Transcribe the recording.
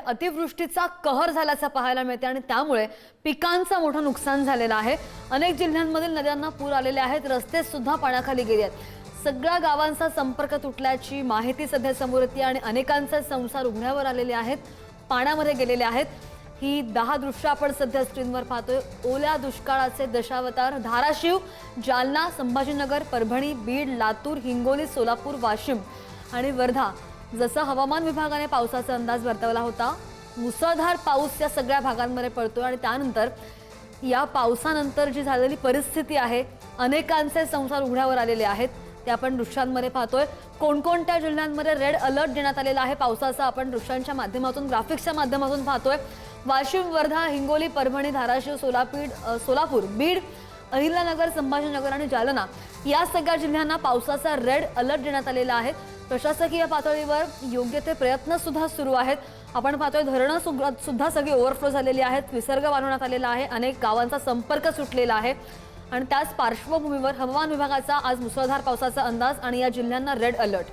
अतिवृष्टीचा कहर झाल्याचं पाहायला मिळते आणि त्यामुळे पिकांचं मोठं नुकसान झालेलं आहे। अनेक जिल्ह्यांमधील नद्यांना पूर आलेले आहेत, रस्ते सुद्धा पाण्याखाली गेले आहेत। सगळ्या गावांचा संपर्क तुटल्याची माहिती सध्या समोर येते आणि अनेकांचे संसार उघड्यावर आलेले आहेत, पाण्यामध्ये गेलेले आहेत। ही 10 दृश्य आपण सध्या स्क्रीनवर पाहतोय। ओल्या दुष्काळाचे दशावतार धाराशिव, जालना, संभाजीनगर, परभणी, बीड, लातूर, हिंगोली, सोलापूर, वाशिम आणि वर्धा। जसं हवामान विभागाने पावसाचा अंदाज वर्तवला होता, मुसळधार पाऊस या सगळ्या भागांमध्ये पडतोय आणि त्यानंतर या पावसानंतर जी झालेली परिस्थिती आहे, अनेकांचे संसार उघड्यावर आलेले आहेत, ते आपण दृश्यांमध्ये पाहतोय। कोणकोणत्या जिल्ह्यांमध्ये रेड अलर्ट देण्यात आलेला आहे पावसाचा आपण दृश्यांच्या माध्यमातून, ग्राफिक्सच्या माध्यमातून पाहतोय। वाशिम, वर्धा, हिंगोली, परभणी, धाराशिव, सोलापूर, बीड, अहिल्यानगर, संभाजीनगर आणि जालना या सगळ्या जिल्ह्यांना पावसाचा रेड अलर्ट देण्यात आलेला आहे। प्रशासकीय पातळीवर योग्य ते प्रयत्न सुद्धा सुरू आहेत। आपण पाहतोय धरणं सुद्धा सगळी ओव्हरफ्लो झालेली आहेत, विसर्ग वाढवण्यात आलेला आहे, अनेक गावांचा संपर्क सुटलेला आहे आणि त्याच पार्श्वभूमीवर हवामान विभागाचा आज मुसळधार पावसाचा अंदाज आणि या जिल्ह्यांना रेड अलर्ट।